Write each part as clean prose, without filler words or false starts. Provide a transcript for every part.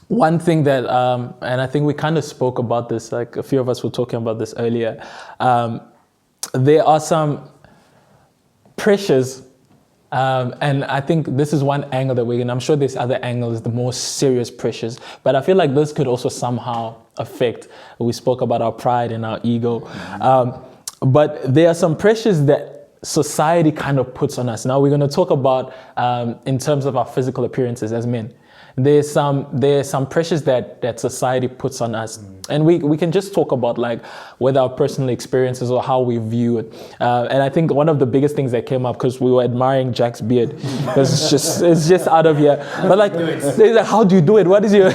one thing that, and I think we kind of spoke about this, like a few of us were talking about this earlier, there are some pressures, and I think this is one angle that we're in. I'm sure there's other angles, the more serious pressures, but I feel like this could also somehow affect, we spoke about our pride and our ego, but there are some pressures that society kind of puts on us. Now we're going to talk about in terms of our physical appearances as men. There's some pressures that society puts on us, and we can just talk about like whether our personal experiences or how we view it. And I think one of the biggest things that came up, because we were admiring Jack's beard, because it's just out of here. But like, how do you do it? What is your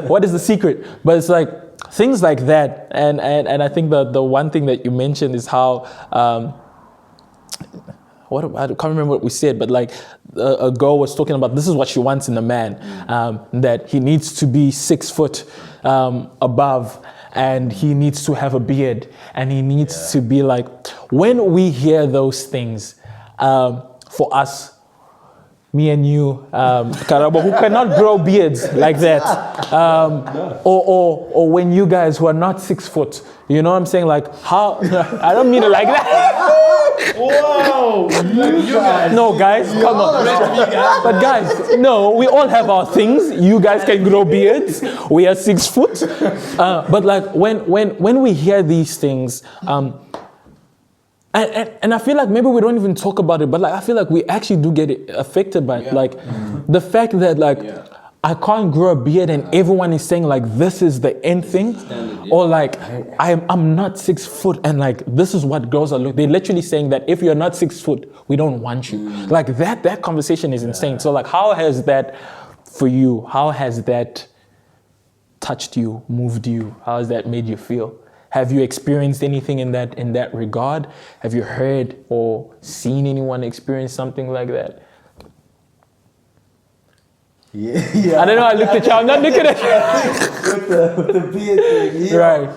what is the secret? But it's like things like that, and I think the one thing that you mentioned is how. I can't remember what we said, but like a girl was talking about this is what she wants in a man, that he needs to be 6 foot above, and he needs to have a beard, and he needs to be like, when we hear those things, for us, me and you, Karabo, who cannot grow beards like that, or when you guys who are not 6 foot, you know what I'm saying? Like how, I don't mean it like that. Whoa! You guys. No, guys, come on. But guys, no, we all have our things. You guys can grow beards. We are 6 foot. But like when we hear these things, and I feel like maybe we don't even talk about it, but like I feel like we actually do get affected by it. Like the fact that like I can't grow a beard and everyone is saying like this is the end thing, or like I'm not 6 foot and like this is what girls are looking. They're literally saying that if you're not 6 foot, we don't want you. Like that conversation is insane. So like, how has that for you? How has that touched you, moved you? How has that made you feel? Have you experienced anything in that regard? Have you heard or seen anyone experience something like that? Yeah. I don't know. I looked at you. I'm not looking at you. with the beard thing, yeah. Right.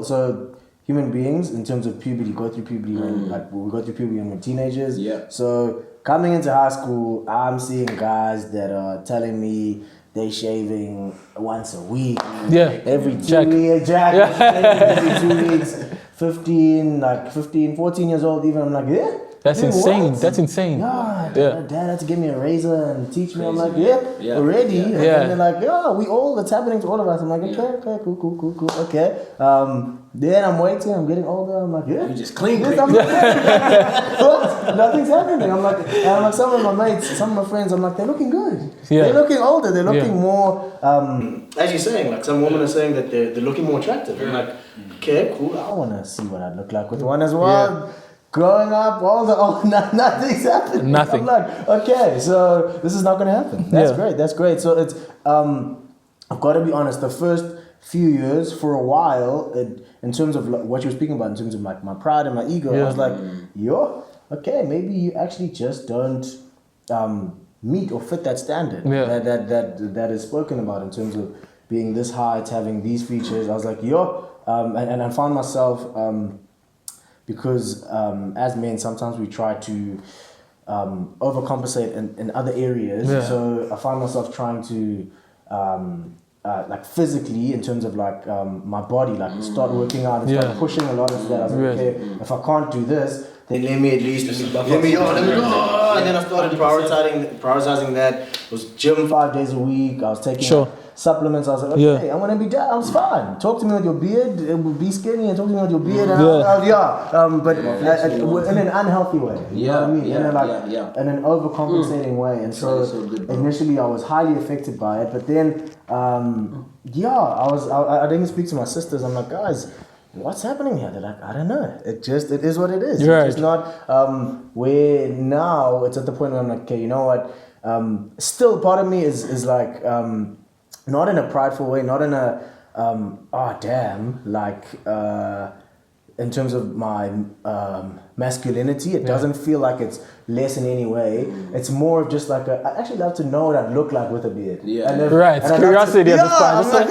So human beings in terms of puberty go through puberty when we go through puberty when we're teenagers. Yeah. So coming into high school, I'm seeing guys that are telling me they shaving once a week. Yeah. Every 2 weeks. Every 2 weeks. 15, 14 years old even. I'm like, yeah. That's insane. What? That's insane. Yeah, Dad had to give me a razor and teach me. I'm like, already. Yeah. And they're like, it's happening to all of us. I'm like, okay, cool, okay. Then I'm waiting, I'm getting older. I'm like, You just clean. But nothing's happening. I'm like, some of my mates, some of my friends, I'm like, they're looking good. Yeah. They're looking older. They're looking more. As you're saying, like some women are saying that they're looking more attractive. I'm like, okay, cool. I want to see what I look like with one as well. Yeah. Growing up, nothing's happening. Nothing. I'm like, okay, so this is not going to happen. That's great. So it's, I've got to be honest, the first few years, for a while, in terms of like, what you were speaking about, in terms of like my pride and my ego, I was like, okay, maybe you actually just don't meet or fit that standard that is spoken about in terms of being this height, having these features. I was like, and I found myself... because as men, sometimes we try to overcompensate in other areas. Yeah. So I found myself trying to, like physically, in terms of like my body, like start working out and start pushing a lot into that. I was like, okay, if I can't do this, then let me at least let me go. And then I started prioritizing that. It was gym 5 days a week. I was taking supplements. I was like, okay, I'm gonna be down. I'm fine. Talk to me with your beard. It will be skinny and talk to me with your beard. And but in an unhealthy way. You know what I mean? In an overcompensating way. And so initially I was highly affected by it. But then, I didn't speak to my sisters. I'm like, guys, what's happening here? They're like, I don't know. It is what it is. Right. It's not where now it's at the point where I'm like, okay, you know what? Still part of me is like, not in a prideful way, not in a, in terms of my masculinity, it doesn't feel like it's less in any way. It's more of just like, I actually love to know what I'd look like with a beard. Yeah. It's curiosity at this point. I'm like,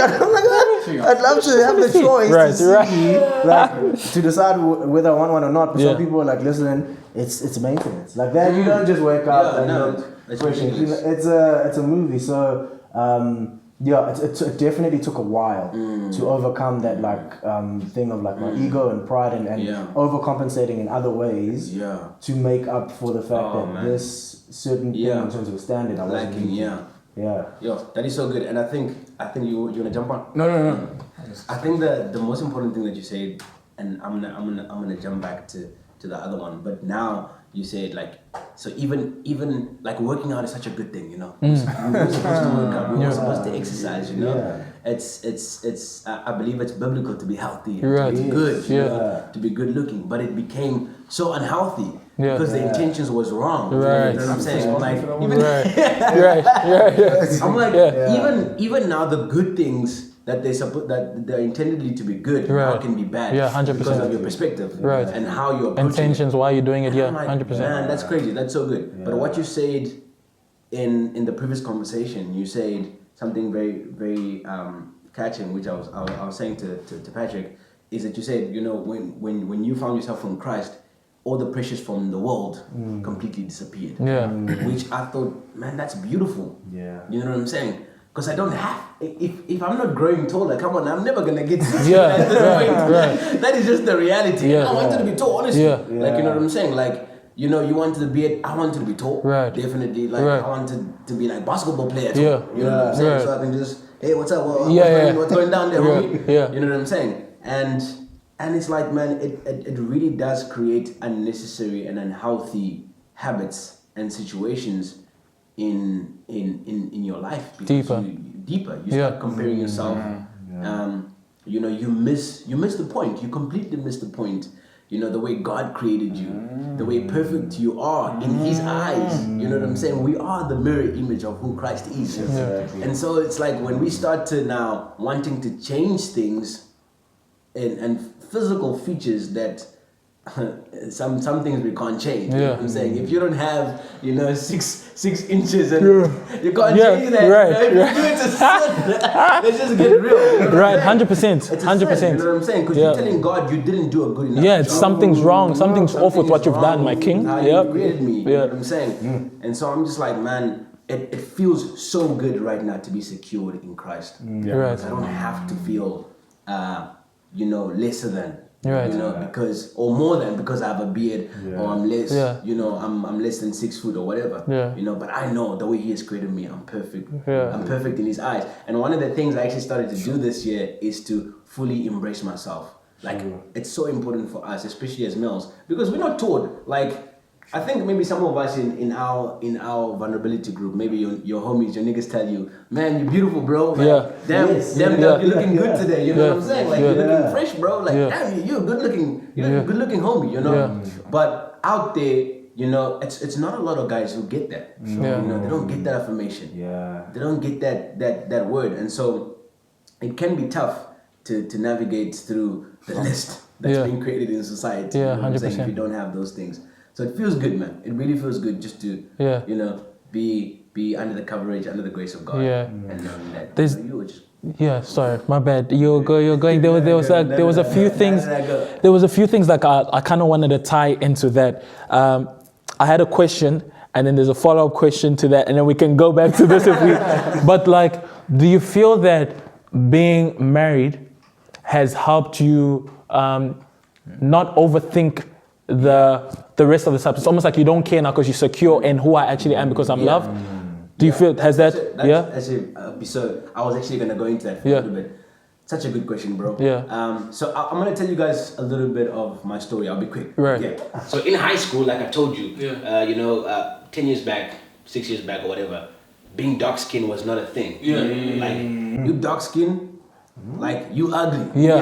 I'd love to have the choice Right, to see, right. like, to decide whether I want one or not. But Yeah. some people are like, listen, it's maintenance. Like that, you don't just wake up and look it's fresh and clean. ridiculous. It's a movie, so it definitely took a while to overcome that thing of like my ego and pride and overcompensating in other ways to make up for the fact that this certain thing in terms of a standard I wasn't Lacking, meeting. Yo, that is so good, and I think you wanna jump on. No. I think the most important thing that you said, and I'm gonna jump back to the other one, but now you said like, so even like working out is such a good thing, you know. We're supposed to work out, we're supposed to exercise, you know. Yeah. It's I believe it's biblical to be healthy, and Right. to be good, you Yeah. know, to be good looking, but it became so unhealthy. Yeah. Because the intentions was wrong. Right. You know what I'm saying? Like Right. I'm like, even now the good things that they're intendedly to be good now can be bad. Yeah, 100%. Because of your perspective. Right. And how you're approaching Intentions, why are you doing it? it. Yeah, I'm like, 100%. man, that's crazy. That's so good. But what you said in the previous conversation, you said something very, very catching, which I was saying to Patrick, is that you said, you know, when you found yourself from Christ, all the pressures from the world completely disappeared. Yeah. Which I thought, man, that's beautiful. Yeah. You know what I'm saying? Because I don't have, if I'm not growing taller, come on, I'm never gonna get to Yeah, right. That is just the reality. Yeah. I wanted to be tall, honestly. Yeah. Like, you know what I'm saying? Like, you know, you wanted to be, I wanted to be tall. Right. Definitely. Like, Right. I wanted to be like basketball player too. Yeah. You know what I'm saying? Right. So I can just, hey, what's up? What's going down there, Yeah. homie? Yeah. You know what I'm saying? And it's like, man, it really does create unnecessary and unhealthy habits and situations in your life. Because Deeper. you start comparing yourself. You know, you miss the point. You completely miss the point. You know, the way God created you, the way perfect you are in His eyes. You know what I'm saying? We are the mirror image of who Christ is. Exactly. And so it's like when we start to now wanting to change things and physical features that some things we can't change. You know what I'm saying? If you don't have, you know, six inches and you can't change that. Right. You know, if you do it to sin, let's just get real. You know what Right, I'm saying? 100%. It's a sin, 100%. you know what I'm saying? Because you're telling God you didn't do a good enough Yeah, job. something's wrong. Something's off with what is you've done, wrong my with king. How Yep. you created me. You know what I'm saying? And so I'm just like, man, it feels so good right now to be secured in Christ. Right. I don't have to feel, you know, lesser than. Right. You know, because or more than because I have a beard or I'm less. You know, I'm less than 6 foot or whatever. You know, but I know the way He has created me, I'm perfect. I'm perfect in His eyes. And one of the things I actually started to do this year is to fully embrace myself. Like it's so important for us, especially as males, because we're not taught. Like I think maybe some of us in our vulnerability group, maybe your homies, your niggas tell you, man, you're beautiful, bro. Like, damn, you're looking good today. You know what I'm saying? Like you're looking fresh, bro. Like damn, you're good looking. You're a good looking homie. You know. But out there, you know, it's not a lot of guys who get that. You know, they don't get that affirmation. They don't get that word, and so it can be tough to navigate through the list that's being created in society. You know what I'm saying? If you don't have those things. So it feels good, man. It really feels good just to, you know, be under the coverage, under the grace of God, and knowing that you just. Yeah, sorry, my bad. You're going. There was a few things. There was a few things like I kind of wanted to tie into that. I had a question, and then there's a follow-up question to that, and then we can go back to this if we. But like, do you feel that being married has helped you not overthink the rest of the stuff? It's almost like you don't care now because you're secure in who I actually am because I'm loved. Do you feel, has that, So I was actually going to go into that for a little bit. Such a good question, bro. So I'm going to tell you guys a little bit of my story. I'll be quick. So in high school, like I told you, you know, 10 years back, 6 years back or whatever, being dark skinned was not a thing. Like, you dark skinned, like you ugly. 100%. You're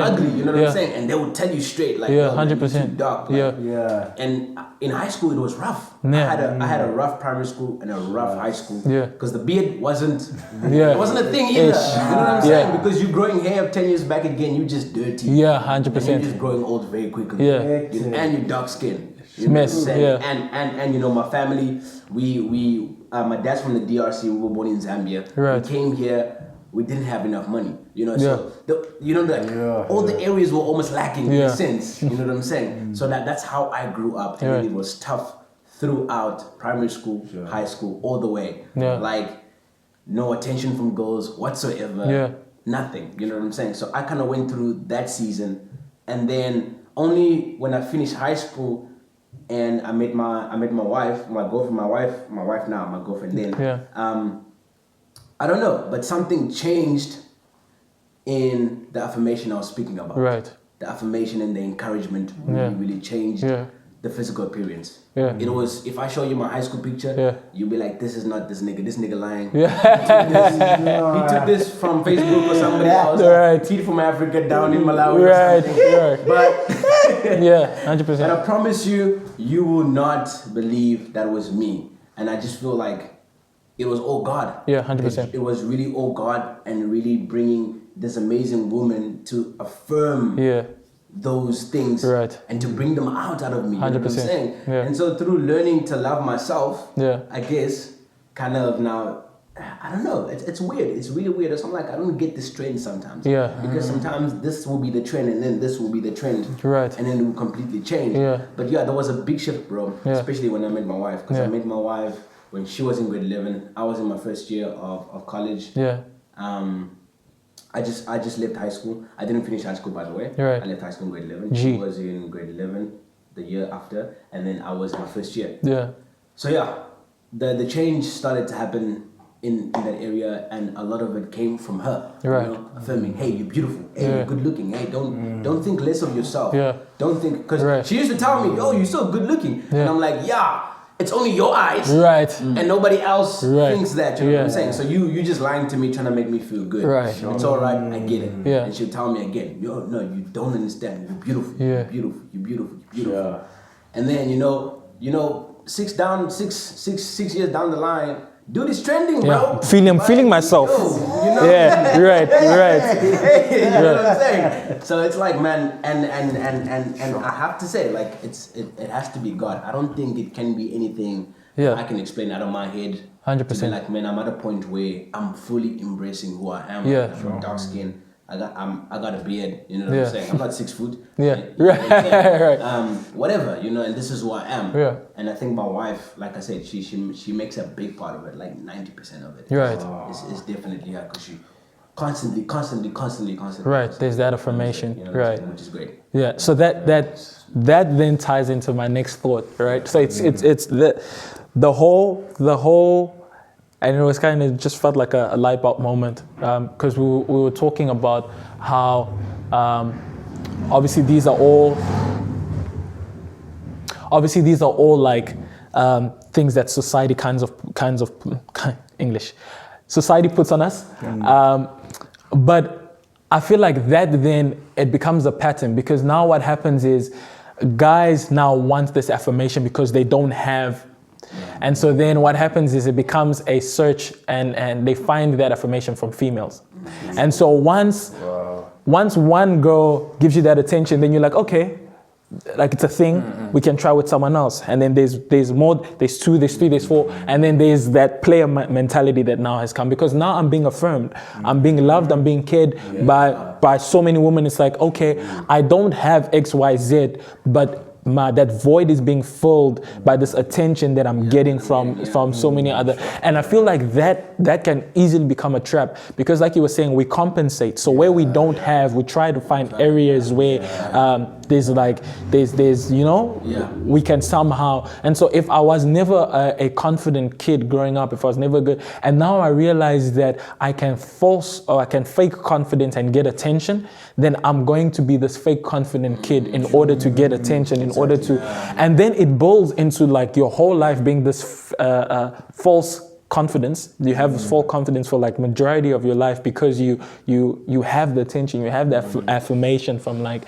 ugly, you know what I'm saying? And they would tell you straight, like, 100%. Dark, like, And in high school, it was rough. I had a rough primary school and a rough high school. Because the beard wasn't it wasn't a thing either. You know what I'm saying? Because you're growing hair 10 years back again, you just dirty. 100%. And you're just growing old very quickly. And you're dark skinned. Mess. And you know, my family, we my dad's from the DRC. We were born in Zambia. We came here we didn't have enough money, you know. So all the areas were almost lacking in a sense. You know what I'm saying? So that's how I grew up, and it was tough throughout primary school, high school, all the way. Like no attention from girls whatsoever. Nothing. You know what I'm saying? So I kind of went through that season, and then only when I finished high school and I met my wife, my girlfriend then. I don't know, but something changed in the affirmation I was speaking about. Right. The affirmation and the encouragement really changed the physical appearance. It was, if I show you my high school picture, you'll be like, this is not this nigga lying. He took this from Facebook or somebody else. Right. Kid from Africa down in Malawi. Right. But 100%. And I promise you, you will not believe that was me. And I just feel like it was all God. 100%. It was really all God, and really bringing this amazing woman to affirm those things and to bring them out of me. 100%. You know what I'm saying? And so through learning to love myself, I guess, kind of now, I don't know, it's weird. It's really weird. So I'm like, I don't get this trend sometimes. Because sometimes this will be the trend, and then this will be the trend. Right. And then it will completely change. But there was a big shift, bro. Especially when I met my wife. Because I met my wife when she was in grade 11. I was in my first year of college. I just left high school. I didn't finish high school, by the way. I left high school in grade 11. She was in grade 11 the year after, and then I was in my first year. So the change started to happen in that area, and a lot of it came from her. You know, affirming, hey, you're beautiful. Hey, you're good looking. Hey, don't think less of yourself. Don't think, because she used to tell me, oh, you're so good looking. And I'm like, it's only your eyes. And nobody else thinks that. You know what I'm saying? So you just lying to me, trying to make me feel good. It's all right. I get it. And she'll tell me again, no, you don't understand. You're beautiful. You're beautiful. You're beautiful. You're beautiful. And then, you know, 6 years down the line, dude is trending, bro. Feeling myself. You know? Right. You know what I'm saying? So it's like, man, and I have to say, like, it has to be God. I don't think it can be anything I can explain out of my head. 100%. Like, man, I'm at a point where I'm fully embracing who I am. I'm dark skin. I got a beard, you know what I'm saying? I'm not 6 foot. Whatever, you know, and this is who I am. And I think my wife, like I said, she makes a big part of it, like 90% of it. It's definitely her, because she constantly. There's that affirmation. You know, which is great. So that then ties into my next thought, right? So it's the whole. And it was kind of just felt like a light bulb moment, because we were talking about how obviously these are all like things that society society puts on us. But I feel like that then it becomes a pattern, because now what happens is guys now want this affirmation because they don't have. And so then what happens is it becomes a search, and they find that affirmation from females. And so once one girl gives you that attention, then you're like, okay, like it's a thing, we can try with someone else. And then there's more, there's 2, there's 3, there's 4, and then there's that player mentality that now has come, because now I'm being affirmed, I'm being loved, I'm being cared by so many women. It's like, okay, I don't have X, Y, Z, but that void is being filled by this attention that I'm getting from so many other, and I feel like that can easily become a trap, because like you were saying, we compensate. So where we don't have, we try to find areas where there's you know, we can somehow. And so if I was never a confident kid growing up, if I was never good, and now I realize that I can fake confidence and get attention, then I'm going to be this fake confident kid in order to get attention, in order to, and then it builds into like your whole life being this false confidence. You have this false confidence for like majority of your life, because you have the attention, you have that affirmation from like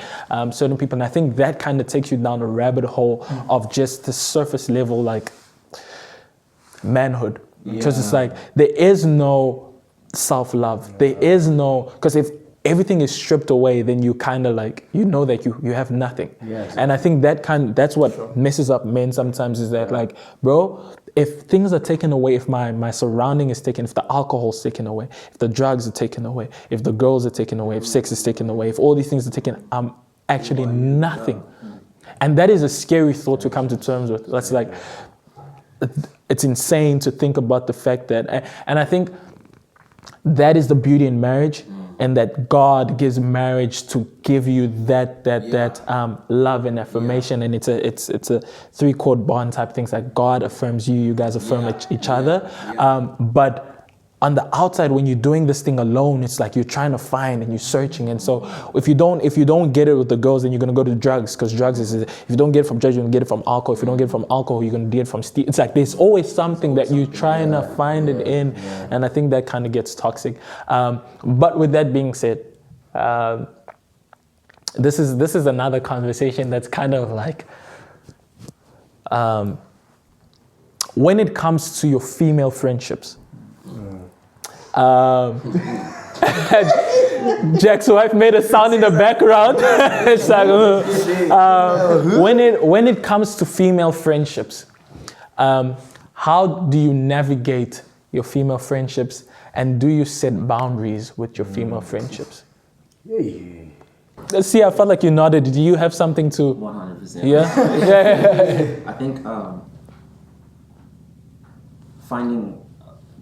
certain people. And I think that kind of takes you down a rabbit hole of just the surface level like manhood, because it's like there is no self-love. There is no, because if everything is stripped away, then you kind of like, you know that you have nothing. And I think that's what messes up men sometimes, is that like, bro, if things are taken away, if my surrounding is taken, if the alcohol is taken away, if the drugs are taken away, if the girls are taken away, if sex is taken away, if all these things are taken, I'm actually nothing. And that is a scary thought to come to terms with. That's like, it's insane to think about the fact that, and I think that is the beauty in marriage, and that God gives marriage to give you that love and affirmation, and it's a 3-chord bond type things. Like God affirms you, you guys affirm each other. But on the outside, when you're doing this thing alone, it's like you're trying to find and you're searching. And so if you don't get it with the girls, then you're gonna go to drugs, because drugs is, if you don't get it from drugs, you're gonna get it from alcohol. If you don't get it from alcohol, you're gonna get it from steam. It's like there's always something that you're trying to find it in, and I think that kind of gets toxic. But with that being said, this is another conversation that's kind of like, when it comes to your female friendships. Jack's wife made a sound in the background. It's like, when it comes to female friendships, how do you navigate your female friendships, and do you set boundaries with your female friendships? Let's see. I felt like you nodded. Do you have something to? 100%. Yeah. I think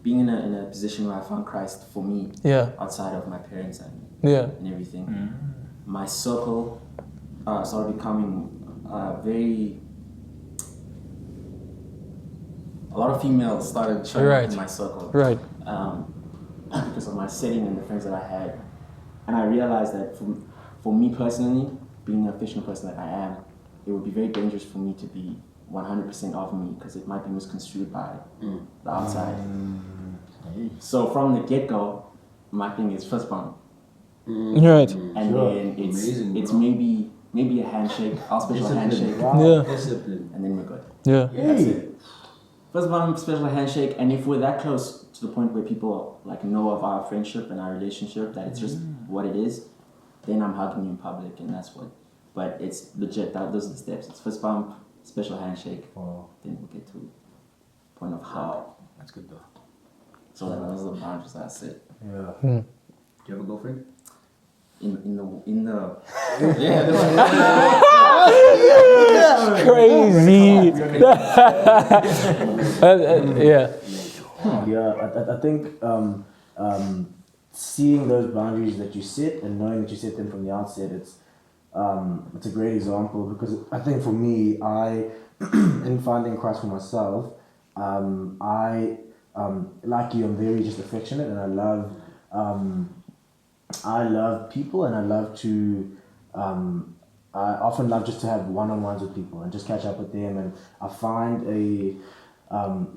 being in a position where I found Christ for me, outside of my parents and everything, my circle started becoming a lot of females started showing up in my circle, because of my setting and the friends that I had, and I realized that for me personally, being the fictional person that I am, it would be very dangerous for me to be 100% of me, because it might be misconstrued by the outside. So from the get-go, my thing is fist bump. Right. And then it's maybe a handshake, our special handshake. Wow. Discipline. And then we're good. Yeah. That's it. First bump, special handshake, and if we're that close to the point where people like know of our friendship and our relationship, that it's just what it is, then I'm hugging you in public, and that's what. But it's legit. Those are the steps. It's fist bump, special handshake. Then we'll get to point of hug. That's good though. So those are the boundaries that I set. Yeah. Do you have a girlfriend? In the crazy. I think seeing those boundaries that you set and knowing that you set them from the outset, it's a great example, because I think for me, in finding Christ for myself, like you, I'm very just affectionate, and I love people, and I often love just to have one-on-ones with people and just catch up with them. And I find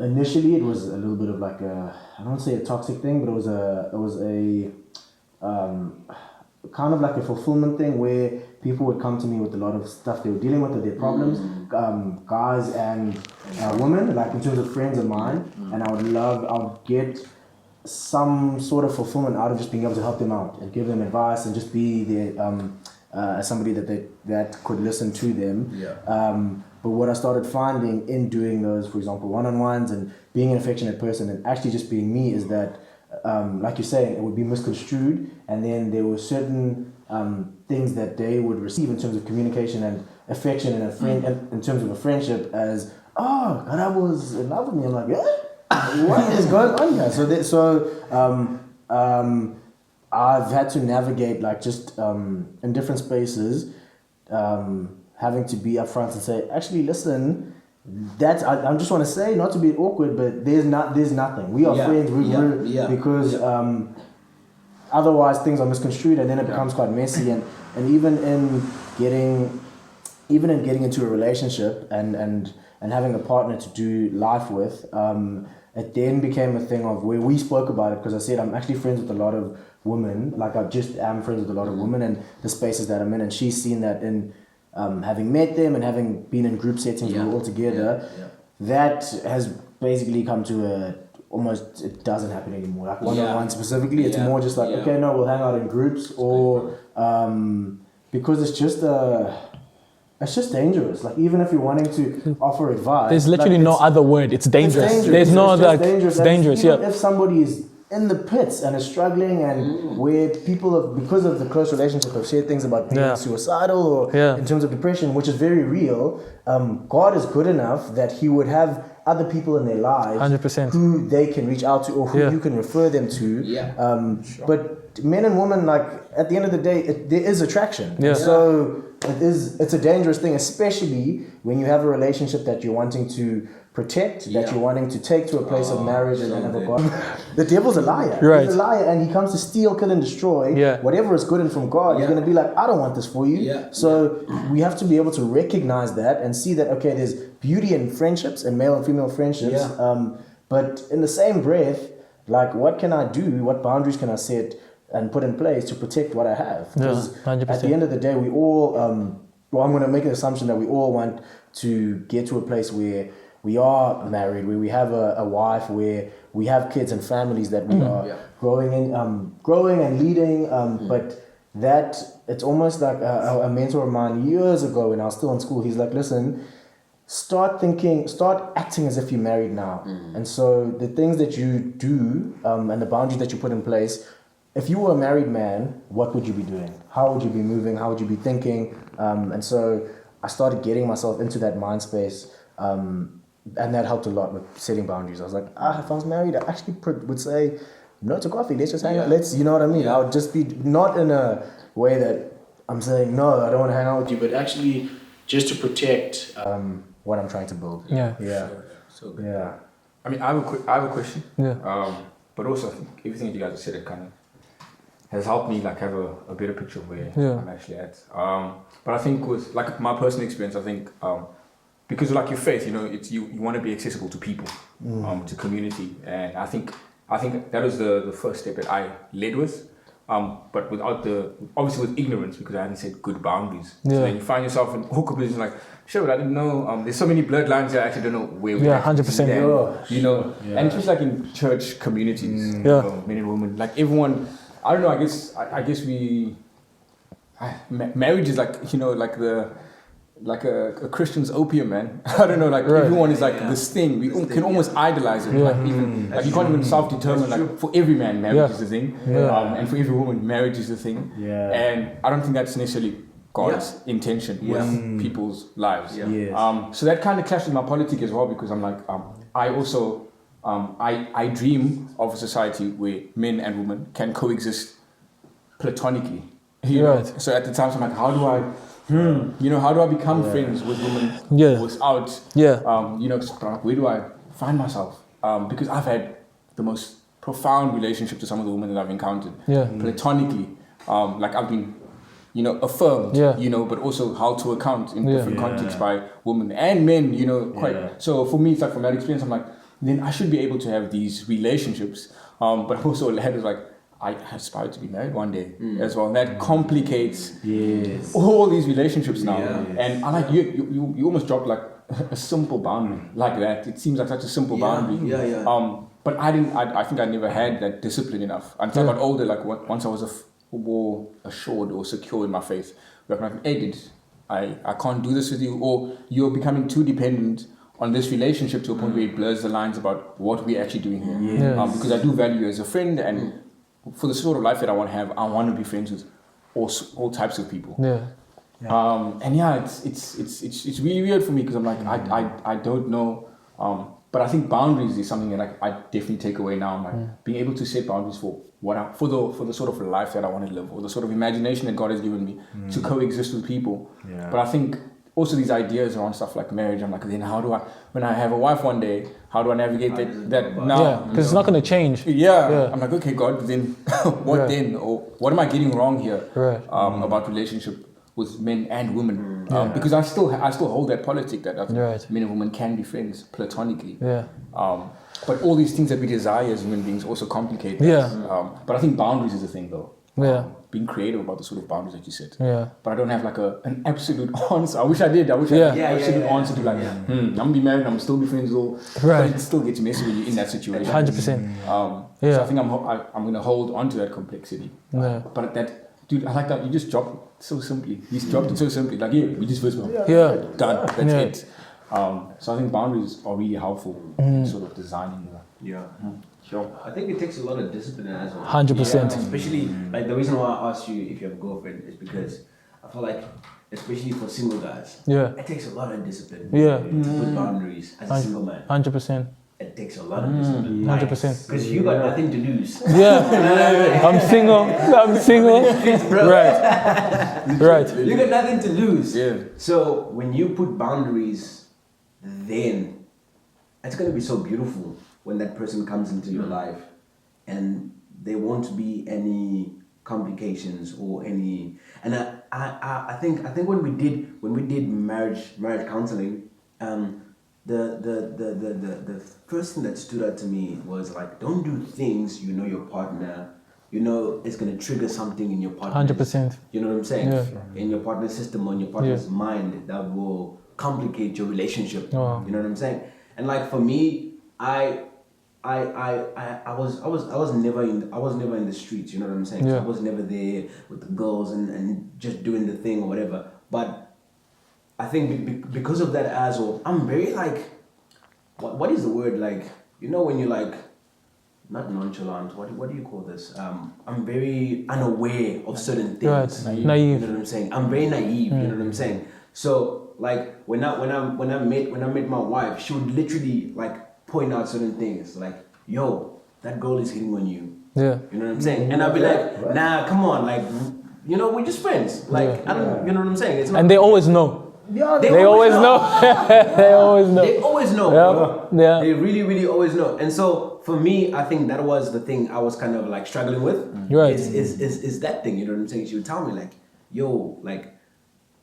initially it was a little bit of like I don't want to say a toxic thing, but it was a kind of like a fulfillment thing, where people would come to me with a lot of stuff they were dealing with, their problems, guys and women, like in terms of friends of mine, and I would get some sort of fulfillment out of just being able to help them out and give them advice and just be there as somebody that could listen to them. But what I started finding in doing those, for example, one-on-ones and being an affectionate person and actually just being me, is that like you're saying, it would be misconstrued, and then there were certain things that they would receive in terms of communication and affection and a friend, and in terms of a friendship, as God, I was in love with me. I'm like, what is going on here? I've had to navigate, like, just in different spaces, having to be upfront and say, actually, listen, I just want to say, not to be awkward, but there's nothing. We are friends. Because otherwise things are misconstrued, and then it becomes quite messy. And even in getting into a relationship and having a partner to do life with, it then became a thing of where we spoke about it, because I said I'm actually friends with a lot of women. Like, I just am friends with a lot of women and the spaces that I'm in, and she's seen that in having met them and having been in group settings, we're all together. That has basically come to almost, it doesn't happen anymore. Like one-on-one specifically, it's more just like, okay, no, we'll hang out in groups, or because it's just a it's just dangerous. Like even if you're wanting to offer advice, there's literally like, no other word. It's dangerous. It's dangerous. There's no it's other. Dangerous. It's dangerous. Even Yeah. if somebody is in the pits and is struggling, and where people have, because of the close relationship, have shared things about being suicidal or in terms of depression, which is very real. God is good enough that He would have other people in their lives 100%. who they can reach out to or who you can refer them to. But men and women, like at the end of the day, there is attraction. Yeah. So it's a dangerous thing, especially when you have a relationship that you're wanting to protect, that you're wanting to take to a place of marriage and have a God. The devil's a liar. Right. He's a liar, and he comes to steal, kill, and destroy. Whatever is good and from God, he's going to be like, I don't want this for you. So we have to be able to recognize that and see that, okay, there's beauty in friendships and male and female friendships. But in the same breath, like, what can I do? What boundaries can I set and put in place to protect what I have? Because at the end of the day, we all, well, I'm going to make an assumption that we all want to get to a place where we are married, where we have a wife, where we have kids and families that we are growing and leading. But that, it's almost like a mentor of mine years ago when I was still in school. He's like, listen, start acting as if you're married now. And so the things that you do and the boundaries that you put in place, if you were a married man, what would you be doing? How would you be moving? How would you be thinking? And so I started getting myself into that mind space. And that helped a lot with setting boundaries. I was like, if I was married, I actually would say no to coffee. Let's just hang out. You know what I mean? I would just be not in a way that I'm saying, no, I don't want to hang out with you, but actually just to protect what I'm trying to build. Yeah. So good. Yeah. I mean, I have a question. Yeah. But also, I think everything that you guys have said, it kind of has helped me like have a better picture of where I'm actually at. But I think with like my personal experience, I think because of like your faith, you know, it's you want to be accessible to people, to community, and I think that was the first step that I led with. But without obviously with ignorance, because I hadn't set good boundaries. So then you find yourself in awkward positions like, shit, I didn't know. There's so many blurred lines that I actually don't know where we 100%. You know, and just like in church communities, you know, men and women, like everyone. I don't know. I guess marriage is like, you know, like a Christian's opium, man. I don't know, like everyone is like this thing. We can almost idolize it. Like even like you can't even self-determine. Like for every man, marriage is the thing, and for every woman, marriage is the thing. And I don't think that's necessarily God's intention with people's lives. So that kind of clashed with my politics as well, because I'm like, I also I dream of a society where men and women can coexist platonically. You know? So at the time, so I'm like, how do I? You know, how do I become friends with women without, you know, where do I find myself? Because I've had the most profound relationship to some of the women that I've encountered, platonically. Like I've been, you know, affirmed, you know, but also held to account in different contexts by women and men, you know, quite. So for me, it's like from that experience, I'm like, then I should be able to have these relationships. But I'm also led with like, I aspire to be married one day as well. And that complicates all these relationships now. And I like you almost dropped like a simple boundary like that. It seems like such a simple boundary. But I think I never had that discipline enough until I got older. Like once I was more assured or secure in my faith, like I can't do this with you, or you're becoming too dependent on this relationship to a point where it blurs the lines about what we're actually doing here. Because I do value you as a friend, and for the sort of life that I want to have, I want to be friends with all types of people. And it's really weird for me, because I'm like, I don't know. But I think boundaries is something that I definitely take away now. I'm like being able to set boundaries for for the sort of life that I want to live, or the sort of imagination that God has given me to coexist with people. But I think also these ideas around stuff like marriage, I'm like, then how do I, when I have a wife one day, how do I navigate that now? Because it's not going to change. I'm like, okay, God, then what then? Or what am I getting wrong here about relationship with men and women? Because I still hold that politic that men and women can be friends platonically. But all these things that we desire as human beings also complicate that. But I think boundaries is the thing, though. Being creative about the sort of boundaries that you set. But I don't have like an absolute answer. I wish I did. I wish I had an absolute answer to like, I'm gonna be married, I'm still be friends with. But it still gets messy when you're in that situation. 100%. So I think I'm gonna hold on to that complexity. But that Dude, I like that. You just dropped it so simply. You just dropped it so simply. Like, yeah, we just whisper. Yeah. Done. That's it. So I think boundaries are really helpful in sort of designing that. Yeah. Sure. I think it takes a lot of discipline as well. 100%. Especially, like, the reason why I asked you if you have a girlfriend is because I feel like, especially for single guys, it takes a lot of discipline to put boundaries as a single man. 100%. It takes a lot of discipline. 100%. Because you got nothing to lose. Yeah. I'm single. Right. You got nothing to lose. Yeah. So when you put boundaries, then it's going to be so beautiful when that person comes into your life, and there won't be any complications or any. And I think when we did marriage counseling, the first thing that stood out to me was like, don't do things your partner it's gonna trigger something in your partner. 100%. You know what I'm saying? Yeah. In your partner's system or in your partner's mind, that will complicate your relationship. Oh. You know what I'm saying? And like for me, I was never in the streets. You know what I'm saying? Yeah. I was never there with the girls and just doing the thing or whatever. But I think because of that as well, I'm very like, what is the word, like, when you're like, not nonchalant, what do you call this? I'm very unaware of certain things. Right. Naive. You know what I'm saying? I'm very naive. You know what I'm saying? So like when I met my wife, she would literally like point out certain things, like, yo, that girl is hitting on you. Yeah. You know what I'm saying? And I'll be like, nah, come on, like, we're just friends. Like, I don't, you know what I'm saying? It's not. And they always know. Yeah, they always know. They always know. They always know. Yeah. They really, really always know. And so for me, I think that was the thing I was kind of like struggling with. Right. Is that thing, you know what I'm saying? She would tell me like, yo, like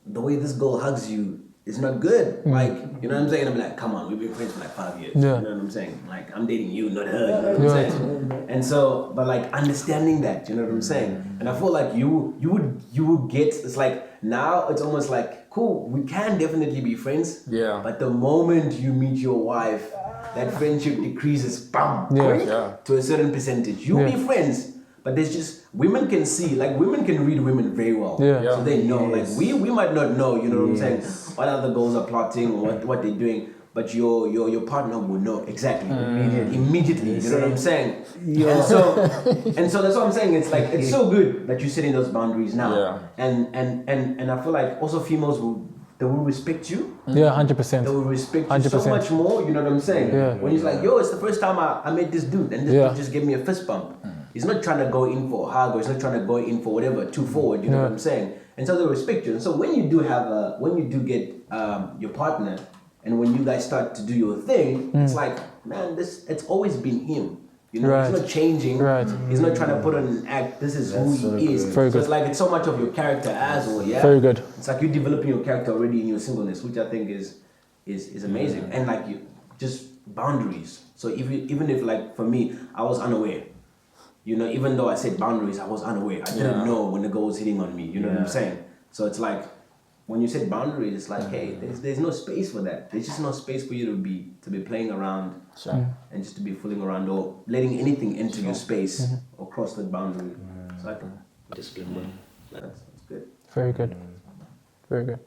the way this girl hugs you is not good. Like, you know what I'm saying? I'm like, come on, we've been friends for like 5 years. Yeah. You know what I'm saying? Like, I'm dating you, not her. You know what I'm saying? And so, but like understanding that, you know what I'm saying? And I feel like you would get, it's like, now it's almost like, cool, we can definitely be friends. Yeah. But the moment you meet your wife, that friendship decreases, bam, to a certain percentage. You'll be friends, but there's just, women can see, like women can read women very well. So they know, like we might not know, you know what I'm saying, what other girls are plotting or what they're doing, but your partner will know exactly immediately. You know what I'm saying? And so that's what I'm saying. It's like, it's so good that you're setting those boundaries now. And I feel like also females they will respect you. Yeah, 100%. They will respect you 100%. so much more, you know what I'm saying? Yeah. When he's like, yo, it's the first time I met this dude, and this dude just gave me a fist bump. He's not trying to go in for a hug, or he's not trying to go in for whatever, too forward, you know what I'm saying? And so they respect you. And so when you do get your partner, and when you guys start to do your thing, it's like, man, it's always been him. You know, he's not changing. He's not trying to put on an act. This is who he is. Very good. It's like, it's so much of your character as well, yeah? Very good. It's like you're developing your character already in your singleness, which I think is amazing. And like, you just boundaries. So even if like for me, I was unaware. You know, even though I said boundaries, I was unaware. I didn't know when the girl was hitting on me. You know what I'm saying? So it's like, when you said boundaries, it's like, hey, there's no space for that. There's just no space for you to be playing around and just to be fooling around or letting anything into your space or cross that boundary. So I think discipline, that's good. Very good. Very good.